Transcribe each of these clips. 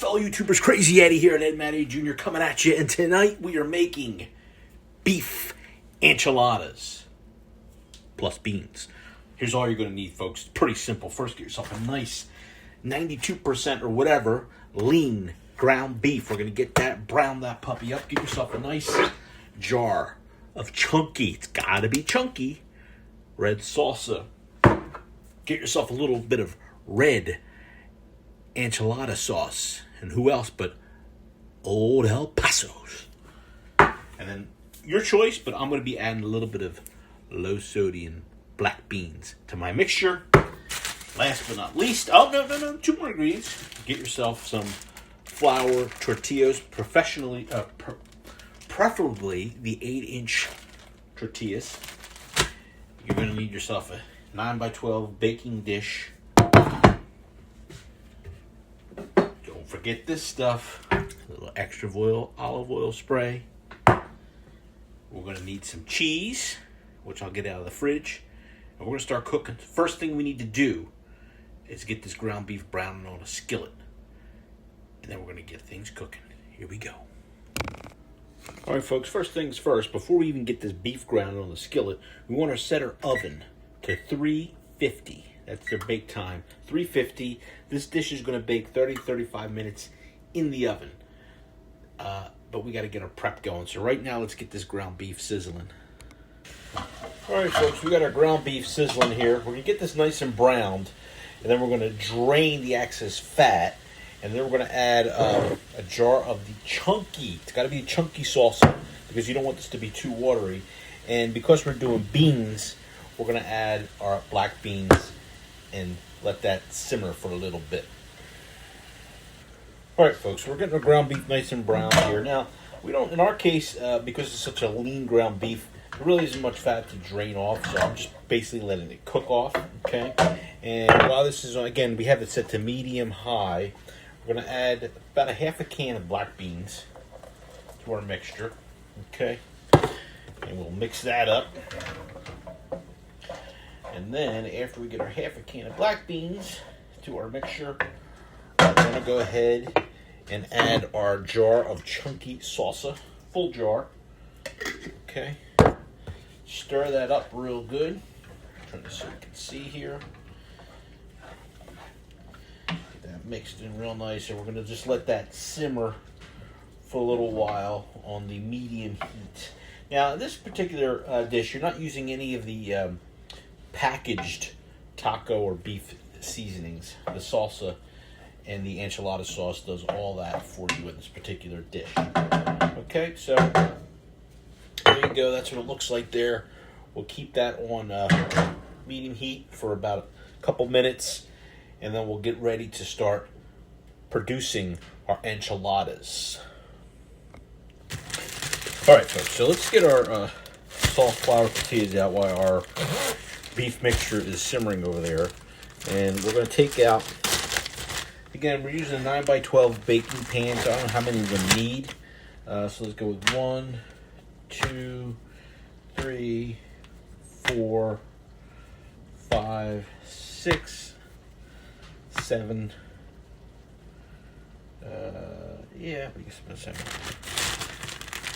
fellow YouTubers? Crazy Eddie here at Ed Matty Jr. coming at you, and tonight we are making beef enchiladas plus beans. Here's all you're going to need, folks. It's pretty simple. First, get yourself a nice 92% or whatever lean ground beef. We're going to get that, brown that puppy up. Get yourself a nice jar of chunky, it's got to be chunky, red salsa. Get yourself a little bit of red enchilada sauce, and who else but Old El Paso's. And then your choice, but I'm going to be adding a little bit of low sodium black beans to my mixture. Last but not least, oh no, 2 more ingredients. Get yourself some flour tortillas, preferably the 8-inch tortillas. You're going to need yourself a 9x12 baking dish. Don't forget this stuff. A little extra olive oil spray. We're going to need some cheese, which I'll get out of the fridge. And we're going to start cooking. First thing we need to do is get this ground beef browning on a skillet. And then we're going to get things cooking. Here we go. All right, folks, first things first. Before we even get this beef ground on the skillet, we want to set our oven to 350. That's their bake time, 350. This dish is going to bake 30-35 minutes in the oven. But we got to get our prep going. So right now, let's get this ground beef sizzling. All right, folks, we got our ground beef sizzling here. We're going to get this nice and browned, and then we're going to drain the excess fat, and then we're going to add a jar of the chunky. It's got to be a chunky salsa because you don't want this to be too watery. And because we're doing beans, we're going to add our black beans and let that simmer for a little bit. All right, folks, we're getting our ground beef nice and brown here. Now, we don't, in our case, because it's such a lean ground beef, there really isn't much fat to drain off, so I'm just basically letting it cook off, okay? And while this is on, again, we have it set to medium-high. We're going to add about a half a can of black beans to our mixture, okay? And we'll mix that up. And then, after we get our half a can of black beans to our mixture, we're going to go ahead and add our jar of chunky salsa, full jar, okay? Stir that up real good. Trying to so you can see here. Get that mixed in real nice, and we're going to just let that simmer for a little while on the medium heat. Now, in this particular dish, you're not using any of the packaged taco or beef seasonings. The salsa and the enchilada sauce does all that for you in this particular dish. Okay, so there you go. That's what it looks like there. We'll keep that on medium heat for about a couple minutes, and then we'll get ready to start producing our enchiladas. All right, folks, so let's get our soft flour tortillas out while our beef mixture is simmering over there. And we're going to take out, again, we're using a 9x12 baking pan, so I don't know how many we're going to need. So let's go with 1, 2, 3, 4, 5, 6, 7. Yeah, I guess about 7.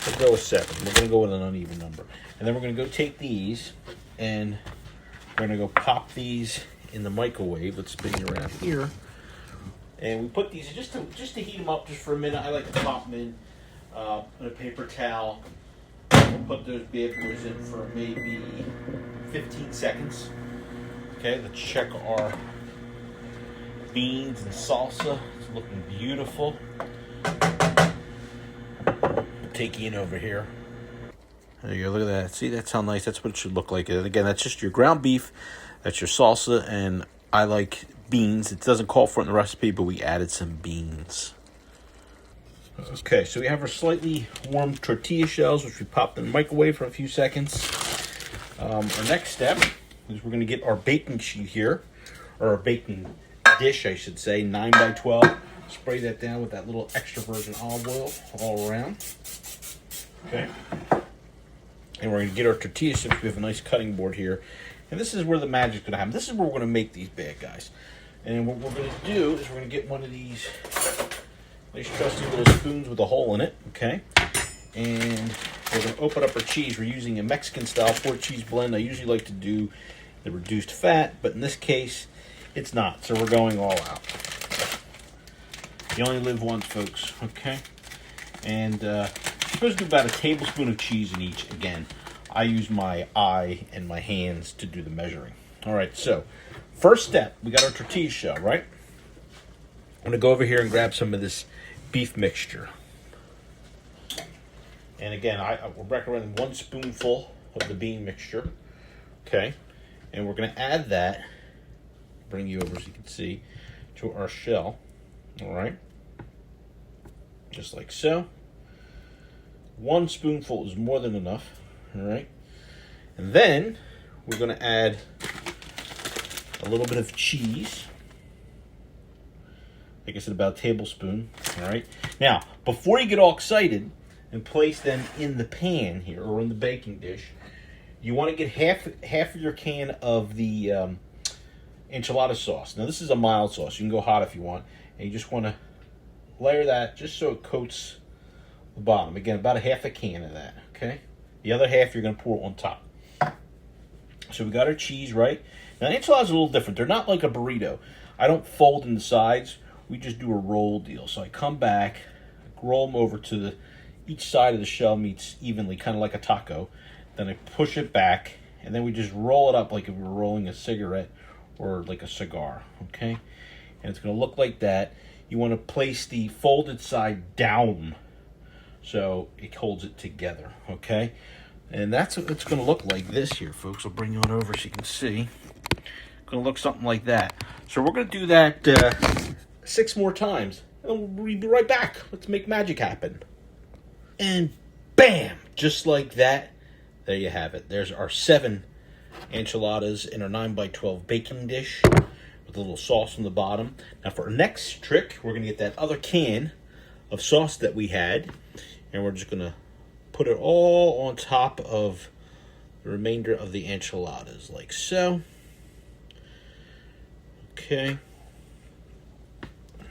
We'll go with 7. We're going to go with an uneven number. And then we're going to go take these, and we're going to go pop these in the microwave. Let's spin it around here. And we put these just to heat them up just for a minute. I like to pop them in a paper towel. We'll put those bad boys in for maybe 15 seconds. Okay, let's check our beans and salsa. It's looking beautiful. Take you in over here. There you go, look at that. See, that's how nice, that's what it should look like. And again, that's just your ground beef, that's your salsa, and I like beans. It doesn't call for it in the recipe, but we added some beans. Okay, so we have our slightly warm tortilla shells, which we popped in the microwave for a few seconds. Our next step is we're going to get our baking sheet here, or our baking dish, I should say, 9x12. Spray that down with that little extra virgin olive oil all around. Okay. And we're going to get our tortilla chips. We have a nice cutting board here. And this is where the magic's going to happen. This is where we're going to make these bad guys. And what we're going to do is we're going to get one of these Nice trusty little spoons with a hole in it, okay? And we're going to open up our cheese. We're using a Mexican-style 4-cheese blend. I usually like to do the reduced fat, but in this case, it's not. So we're going all out. You only live once, folks, okay? And you're supposed to do about a tablespoon of cheese in each. Again, I use my eye and my hands to do the measuring. All right, so first step, we got our tortilla shell, right? I'm going to go over here and grab some of this beef mixture. And again, I will recommend 1 spoonful of the bean mixture. Okay. And we're going to add that, bring you over so you can see, to our shell. All right. Just like so. 1 spoonful is more than enough. All right. And then we're going to add a little bit of cheese. Like I said, about a tablespoon. All right. Now, before you get all excited and place them in the pan here or in the baking dish, you want to get half of your can of the enchilada sauce. Now, this is a mild sauce. You can go hot if you want. And you just want to layer that just so it coats the bottom. Again, about a half a can of that. Okay. The other half you're going to pour on top. So we got our cheese, right? Now, enchiladas are a little different. They're not like a burrito. I don't fold in the sides. We just do a roll deal. So I come back, roll them over to each side of the shell meets evenly, kind of like a taco. Then I push it back, and then we just roll it up like if we were rolling a cigarette or like a cigar, okay? And it's going to look like that. You want to place the folded side down so it holds it together, okay? And that's what it's going to look like this here, folks. I'll bring you on over so you can see. It's going to look something like that. So we're going to do that 6 more times, and we'll be right back. Let's make magic happen. And bam, just like that, there you have it. There's our 7 enchiladas in our 9x12 baking dish with a little sauce on the bottom. Now for our next trick, we're going to get that other can of sauce that we had, and we're just going to put it all on top of the remainder of the enchiladas, like so. Okay.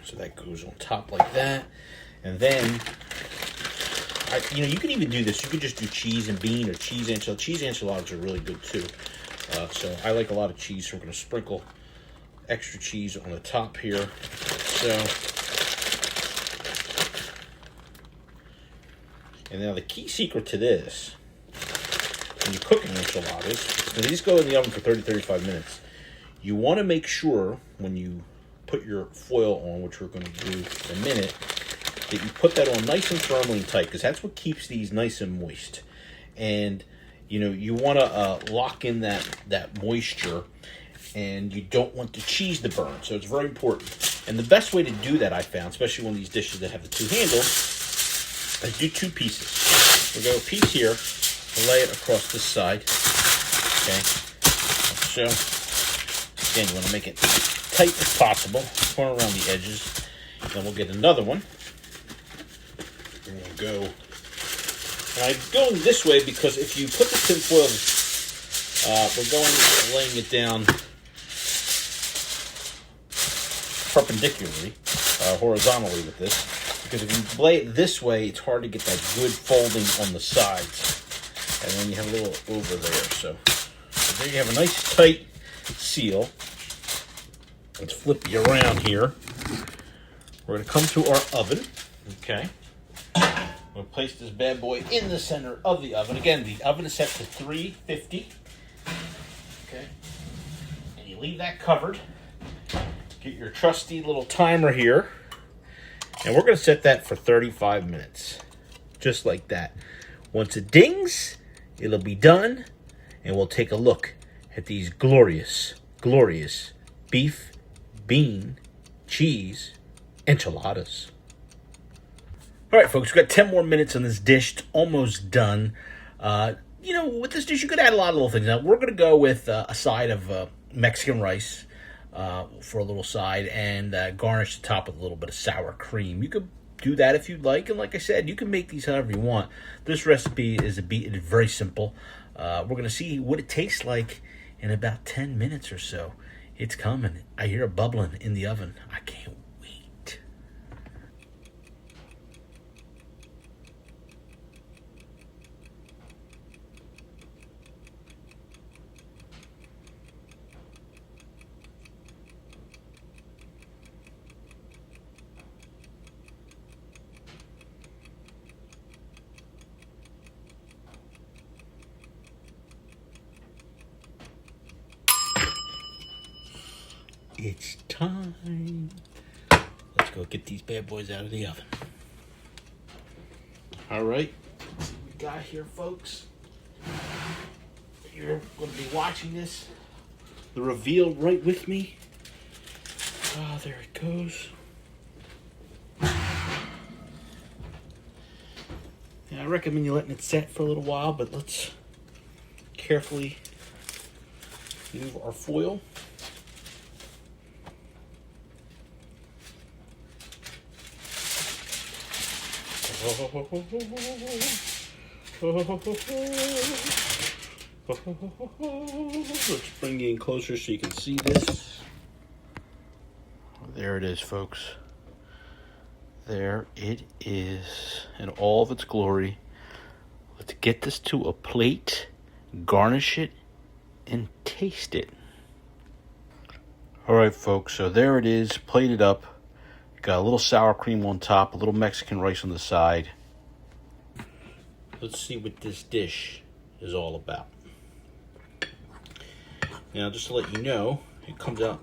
So that goes on top like that. And then, you can even do this. You could just do cheese and bean or cheese enchiladas. Cheese enchiladas are really good too. So I like a lot of cheese, so we're going to sprinkle extra cheese on the top here. So, and now the key secret to this, when you're cooking enchiladas, now these go in the oven for 30-35 minutes. You want to make sure when you put your foil on, which we're going to do in a minute, that you put that on nice and firmly and tight, because that's what keeps these nice and moist. And you want to lock in that moisture, and you don't want the cheese to burn. So it's very important. And the best way to do that, I found, especially on these dishes that have the 2 handles, is do 2 pieces. We'll go a piece here and lay it across this side. Okay. So again, you want to make it tight as possible. Corner around the edges. Then we'll get another one. And we'll go. And I'm going this way because if you put the tin foil, we're laying it down perpendicularly, horizontally with this. Because if you lay it this way, it's hard to get that good folding on the sides. And then you have a little over there. So there you have a nice tight seal. Let's flip you around here. We're going to come to our oven. Okay. We'll place this bad boy in the center of the oven. Again, the oven is set to 350. Okay. And you leave that covered. Get your trusty little timer here. And we're going to set that for 35 minutes. Just like that. Once it dings, it'll be done. And we'll take a look at these glorious, glorious beef, bean, cheese enchiladas. All right, folks, we've got 10 more minutes on this dish. It's almost done. With this dish, you could add a lot of little things. Now, we're going to go with a side of Mexican rice for a little side and garnish the top with a little bit of sour cream. You could do that if you'd like. And like I said, you can make these however you want. This recipe is very simple. We're going to see what it tastes like in about 10 minutes or so. It's coming. I hear it bubbling in the oven. I can't wait. it's time. Let's go get these bad boys out of the oven. All right, what we got here, folks. You're going to be watching this, the reveal right with me. Ah, there it goes. Yeah, I recommend you letting it set for a little while, but let's carefully move our foil. Let's bring you in closer so you can see this. There it is, folks. There it is in all of its glory. Let's get this to a plate, garnish it, and taste it. All right, folks, so there it is, plated up. Got a little sour cream on top, a little Mexican rice on the side. Let's see what this dish is all about. Now, just to let you know, it comes out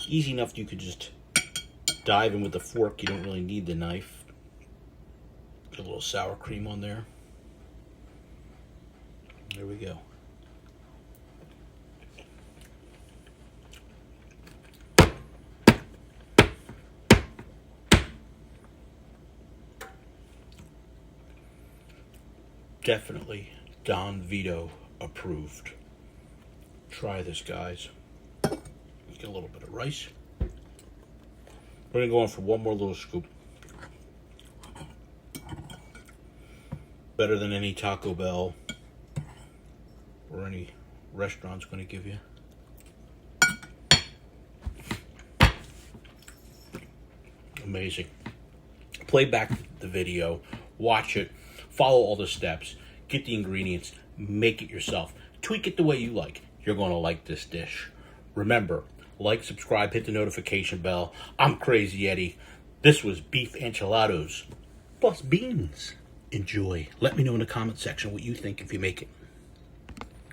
easy enough you could just dive in with the fork. You don't really need the knife. Get a little sour cream on there. There we go. Definitely Don Vito approved. Try this, guys. Let's get a little bit of rice. We're gonna go in for one more little scoop. Better than any Taco Bell or any restaurant's gonna give you. Amazing. Play back the video, watch it, follow all the steps, get the ingredients, make it yourself. Tweak it the way you like. You're gonna like this dish. Remember, like, subscribe, hit the notification bell. I'm Crazy Eddie. This was beef enchiladas plus beans. Enjoy. Let me know in the comment section what you think if you make it.